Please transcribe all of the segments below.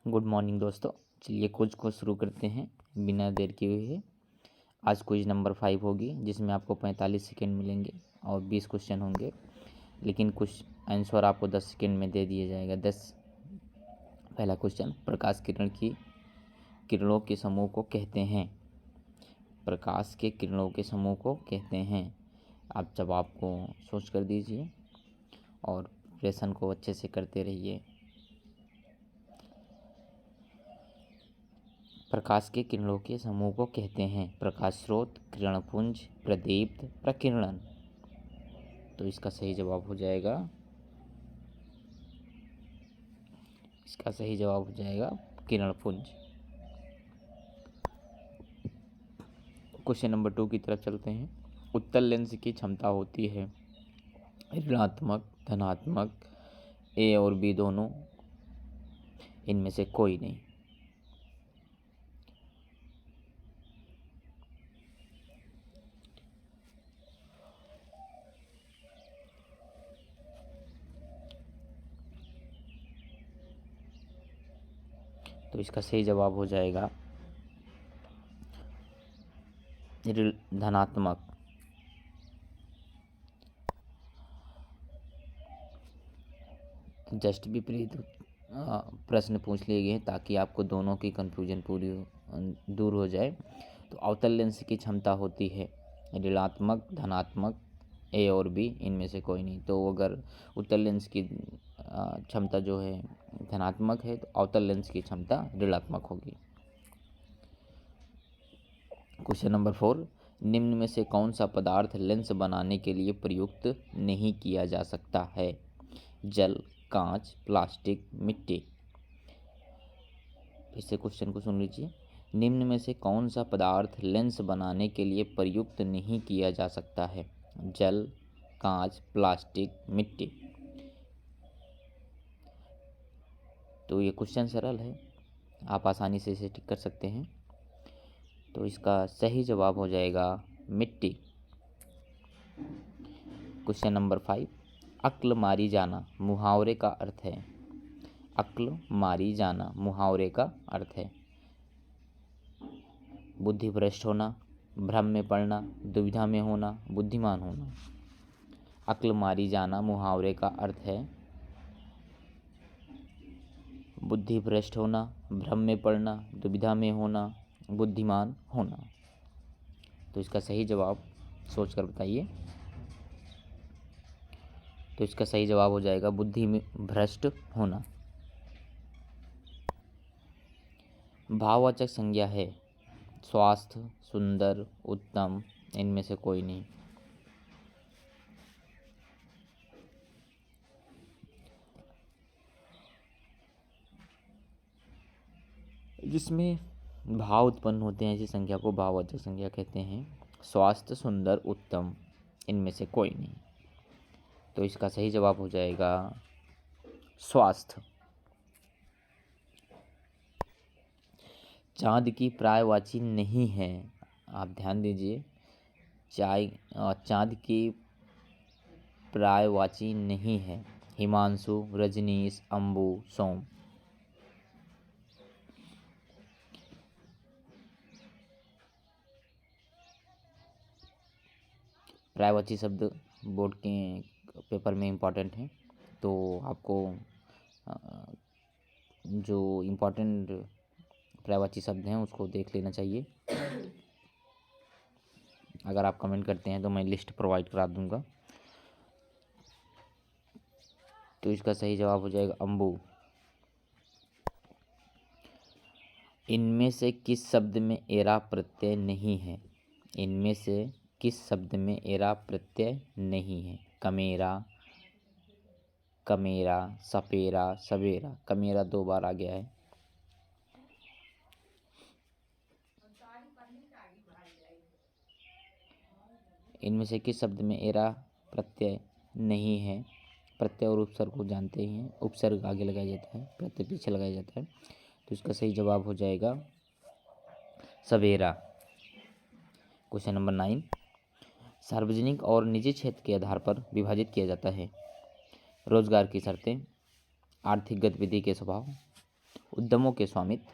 Good morning दोस्तों। चलिए quiz को शुरू करते हैं बिना देर किए हुए। आज क्विज नंबर 5 होगी जिसमें आपको 45 सेकेंड मिलेंगे और 20 क्वेश्चन होंगे, लेकिन कुछ आंसर आपको 10 सेकेंड में दे दिया जाएगा। 10। पहला क्वेश्चन, प्रकाश किरणों के समूह को कहते हैं। प्रकाश के किरणों के समूह को कहते हैं। आप जवाब को सोच कर दीजिए और प्रिपरेशन को अच्छे से करते रहिए। प्रकाश के किरणों के समूह को कहते हैं प्रकाश स्रोत, किरणपुंज, प्रदीप्त, प्रकीर्णन। तो इसका सही जवाब हो जाएगा किरणपुंज। क्वेश्चन नंबर 2 की तरफ चलते हैं। उत्तल लेंस की क्षमता होती है ऋणात्मक, धनात्मक, ए और बी दोनों, इनमें से कोई नहीं। तो इसका सही जवाब हो जाएगा धनात्मक। जस्ट विपरीत प्रश्न पूछ लिए गए ताकि आपको दोनों की कन्फ्यूजन दूर हो जाए। तो अवतल लेंस की क्षमता होती है ऋणात्मक, धनात्मक, ए और बी, इनमें से कोई नहीं। तो अगर उत्तल लेंस की क्षमता जो है धनात्मक है तो अवतल लेंस की क्षमता ऋणात्मक होगी। क्वेश्चन नंबर 4, निम्न में से कौन सा पदार्थ लेंस बनाने के लिए प्रयुक्त नहीं किया जा सकता है? जल, कांच, प्लास्टिक, मिट्टी। इससे क्वेश्चन को सुन लीजिए। निम्न में से कौन सा पदार्थ लेंस बनाने के लिए प्रयुक्त नहीं किया जा सकता है? जल, कांच, प्लास्टिक, मिट्टी। तो ये क्वेश्चन सरल है, आप आसानी से इसे टिक कर सकते हैं। तो इसका सही जवाब हो जाएगा मिट्टी। क्वेश्चन नंबर 5, अक्ल मारी जाना मुहावरे का अर्थ है। अक्ल मारी जाना मुहावरे का अर्थ है बुद्धि भ्रष्ट होना, भ्रम में पड़ना, दुविधा में होना, बुद्धिमान होना। अक्ल मारी जाना मुहावरे का अर्थ है बुद्धि भ्रष्ट होना, भ्रम में पड़ना, दुविधा में होना, बुद्धिमान होना। तो इसका सही जवाब सोचकर बताइए। तो इसका सही जवाब हो जाएगा बुद्धि में भ्रष्ट होना। भाववाचक संज्ञा है स्वास्थ्य, सुंदर, उत्तम, इनमें से कोई नहीं। जिसमें भाव उत्पन्न होते हैं ऐसी संख्या को भाववाचक संज्ञा कहते हैं। स्वास्थ्य, सुंदर, उत्तम, इनमें से कोई नहीं। तो इसका सही जवाब हो जाएगा स्वास्थ्य। चांद की पर्यायवाची नहीं है। आप ध्यान दीजिए, चांद की पर्यायवाची नहीं है। हिमांशु, रजनीश, अंबु, सोम। पर्यायवाची शब्द बोर्ड के पेपर में इम्पॉर्टेंट है, तो आपको जो इम्पॉर्टेंट पर्यायवाची शब्द हैं उसको देख लेना चाहिए। अगर आप कमेंट करते हैं तो मैं लिस्ट प्रोवाइड करा दूंगा। तो इसका सही जवाब हो जाएगा अंबु। इनमें से किस शब्द में एरा प्रत्यय नहीं है? इनमें से किस शब्द में एरा प्रत्यय नहीं है? कमेरा, कमेरा, सपेरा, सवेरा। कमेरा 2 बार आ गया है। इनमें से किस शब्द में एरा प्रत्यय नहीं है? प्रत्यय और उपसर्ग को जानते ही हैं, उपसर्ग आगे लगाया जाता है, प्रत्यय पीछे लगाया जाता है। तो इसका सही जवाब हो जाएगा सवेरा। क्वेश्चन नंबर 9, सार्वजनिक और निजी क्षेत्र के आधार पर विभाजित किया जाता है। रोजगार की शर्तें, आर्थिक गतिविधि के स्वभाव, उद्यमों के स्वामित्व,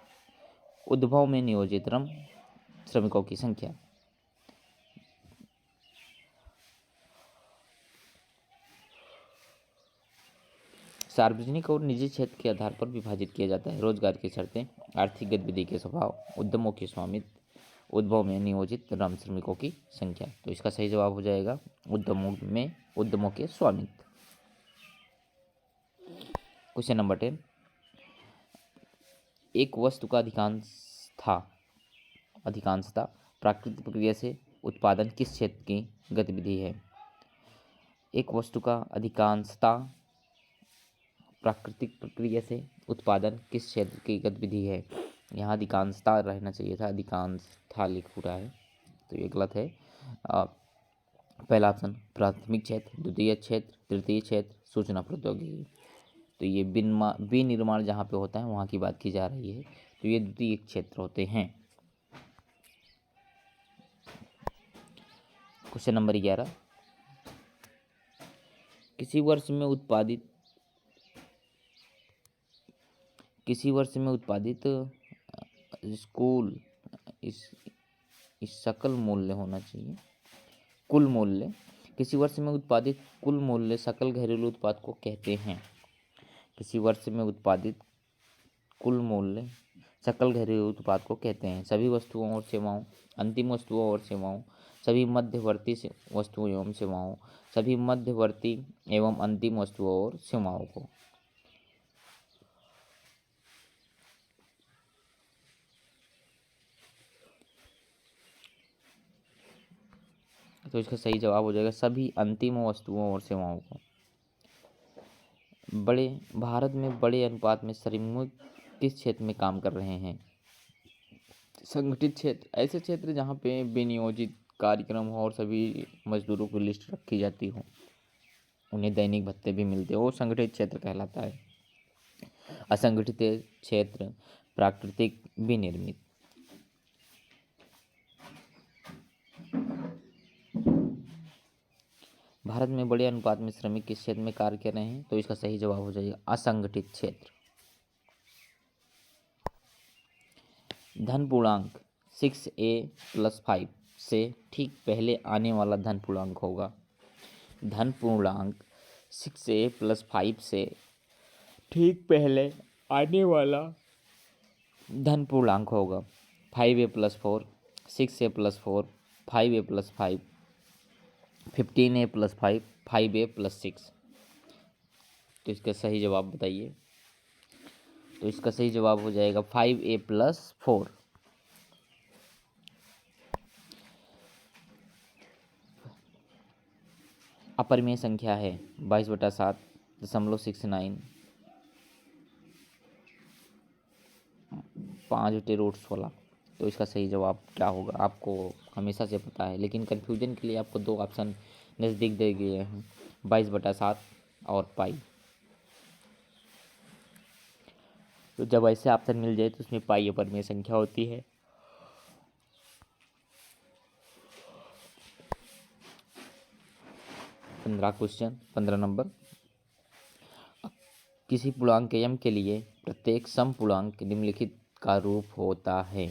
उद्भव में नियोजित श्रमिकों की संख्या। सार्वजनिक और निजी क्षेत्र के आधार पर विभाजित किया जाता है। रोजगार की शर्तें, आर्थिक गतिविधि के स्वभाव, उद्यमों के स्वामित्व, उद्भव में नियोजित श्रमिकों की संख्या। तो इसका सही जवाब हो जाएगा उद्यमों के स्वामित्व। क्वेश्चन नंबर 10, एक वस्तु का अधिकांशता प्राकृतिक प्रक्रिया से उत्पादन किस क्षेत्र की गतिविधि है? एक वस्तु का अधिकांशता प्राकृतिक प्रक्रिया से उत्पादन किस क्षेत्र की गतिविधि है? यहाँ अधिकांशता रहना चाहिए था, अधिकांशता लिख रहा है, तो ये गलत है। पहला ऑप्शन प्राथमिक क्षेत्र, द्वितीय क्षेत्र, तृतीय क्षेत्र, सूचना प्रौद्योगिकी। तो ये विनिर्माण जहाँ पे होता है वहाँ की बात की जा रही है, तो ये द्वितीय क्षेत्र होते हैं। क्वेश्चन नंबर 11, किसी वर्ष में उत्पादित स्कूल इस सकल मूल्य होना चाहिए, कुल मूल्य। किसी वर्ष में उत्पादित कुल मूल्य सकल घरेलू उत्पाद को कहते हैं। किसी वर्ष में उत्पादित कुल मूल्य सकल घरेलू उत्पाद को कहते हैं। सभी वस्तुओं और सेवाओं, अंतिम वस्तुओं और सेवाओं, सभी मध्यवर्ती वस्तुओं एवं सेवाओं, सभी मध्यवर्ती एवं अंतिम वस्तुओं और सेवाओं को। तो इसका सही जवाब हो जाएगा सभी अंतिम वस्तुओं और सेवाओं को। भारत में बड़े अनुपात में श्रमिक किस क्षेत्र में काम कर रहे हैं? संगठित क्षेत्र, ऐसे क्षेत्र जहाँ पे विनियोजित कार्यक्रम हो और सभी मजदूरों की लिस्ट रखी जाती हो, उन्हें दैनिक भत्ते भी मिलते हो, वो संगठित क्षेत्र कहलाता है। असंगठित क्षेत्र, प्राकृतिक विनिर्मित। भारत में बड़े अनुपात में श्रमिक किस क्षेत्र में कार्य कर रहे हैं? तो इसका सही जवाब हो जाएगा असंगठित क्षेत्र। धन पूर्णांक 6a+5 से ठीक पहले आने वाला धन पूर्णांक होगा। धन पूर्णांक 6a+5 से ठीक पहले आने वाला धन पूर्णांक होगा 5a+4, 6a+4, 5a+5, 15a+5, 5a+6। तो इसका सही जवाब बताइए। तो इसका सही जवाब हो जाएगा 5a+4। अपरिमेय संख्या है 22/7.69, 5/√16। तो इसका सही जवाब क्या होगा आपको हमेशा से पता है, लेकिन कन्फ्यूजन के लिए आपको दो ऑप्शन नज़दीक दे गए हैं, 22/7 और पाई। तो जब ऐसे ऑप्शन मिल जाए तो उसमें पाई अपरिमेय संख्या होती है। क्वेश्चन 15 नंबर, किसी पूर्णांक m के लिए प्रत्येक समपूर्णांक निम्नलिखित का रूप होता है।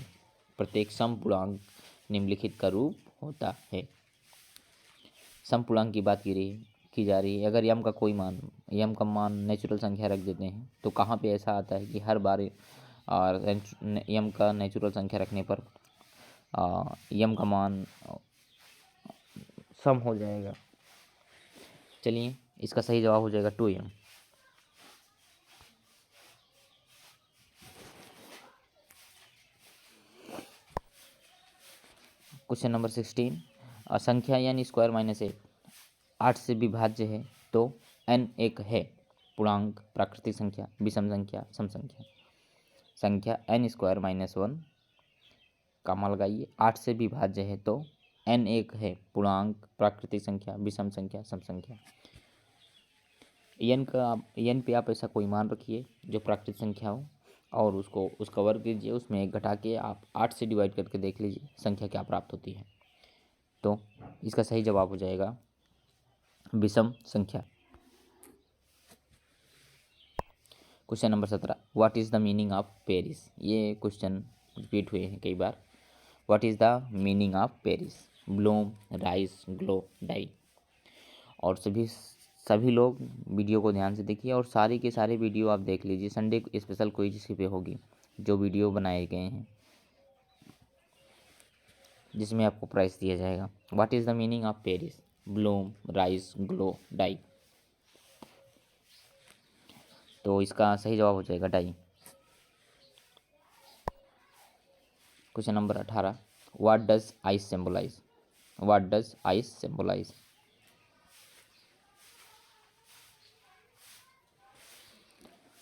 प्रत्येक समपूर्णांक निम्नलिखित का रूप होता है। समपूर्णांक की बात की जा रही है। अगर m का कोई मान, m का मान नेचुरल संख्या रख देते हैं तो कहाँ पे ऐसा आता है कि हर बार m का नेचुरल संख्या रखने पर m का मान सम हो जाएगा। चलिए, इसका सही जवाब हो जाएगा 2m। क्वेश्चन नंबर 16, संख्या n स्क्वायर माइनस 8 से विभाज्य है तो n एक है। पूर्णांक, प्राकृतिक संख्या, विषम संख्या, सम संख्या। संख्या n स्क्वायर माइनस 1 कामा लगाइए, 8 से विभाज्य है तो n एक है। पूर्णांक, प्राकृतिक संख्या, विषम संख्या, सम संख्या। n पे आप ऐसा कोई मान रखिए जो प्राकृतिक संख्या हो और उसका वर्ग कीजिए, उसमें एक घटा के आप 8 से डिवाइड करके देख लीजिए संख्या क्या प्राप्त होती है। तो इसका सही जवाब हो जाएगा विषम संख्या। Question number 17, what is the meaning of perish. ये क्वेश्चन रिपीट हुए हैं कई बार। What is the meaning of perish. Bloom, rise, glow, die. और सभी लोग वीडियो को ध्यान से देखिए और सारे के सारे वीडियो आप देख लीजिए। संडे स्पेशल क्विज इसी पे होगी, जो वीडियो बनाए गए हैं जिसमें आपको प्राइस दिया जाएगा। What is the meaning of perish. Bloom, rise, glow, die. तो इसका सही जवाब हो जाएगा die. Question number 18, what does ice symbolize. What does ice symbolize.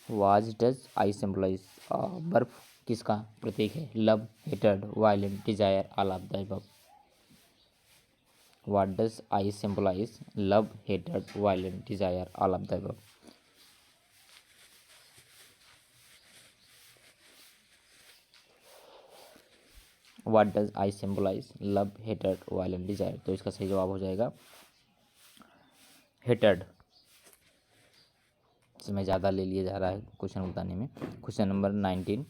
What does ice symbolize. बर्फ किसका प्रतीक है। Love, hated, violent, Dzire, all of the above. What does ice symbolize. Love, hated, violent, Dzire, all of the above. What does ice symbolize. Love, hated, violent, Dzire. तो इसका सही जवाब हो जाएगा hated. समय ज़्यादा ले लिया जा रहा है क्वेश्चन बताने में। Question number 19,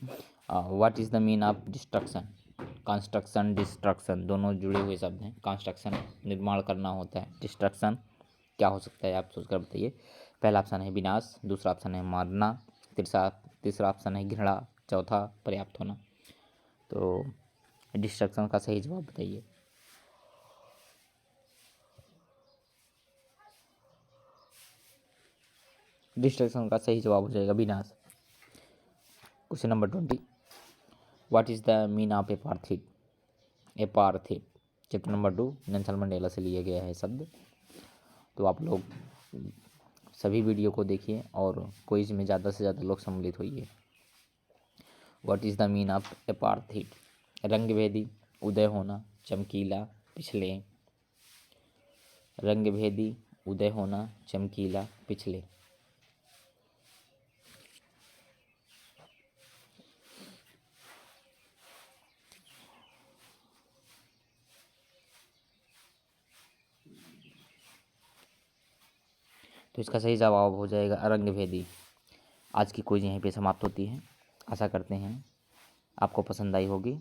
what is the mean of destruction. Construction, destruction दोनों जुड़े हुए शब्द हैं। कंस्ट्रक्शन निर्माण करना होता है, डिस्ट्रक्शन क्या हो सकता है आप सोचकर बताइए। पहला ऑप्शन है विनाश, दूसरा ऑप्शन है मारना, तीसरा ऑप्शन है घृणा, चौथा पर्याप्त होना। तो डिस्ट्रक्शन का सही जवाब बताइए। डिस्ट्रक्शन का सही जवाब हो जाएगा विनाश। Question number 20, what is the mean of apartheid. Apartheid chapter number 2 Nelson Mandela से लिया गया है शब्द। तो आप लोग सभी वीडियो को देखिए और क्विज में ज़्यादा से ज़्यादा लोग सम्मिलित होइए। What is the mean of apartheid. रंगभेदी, उदय होना, चमकीला, पिछले। रंगभेदी, उदय होना, चमकीला, पिछले। तो इसका सही जवाब हो जाएगा रंगभेदी। आज की क्विज यहीं पे समाप्त होती है। आशा करते हैं आपको पसंद आई होगी।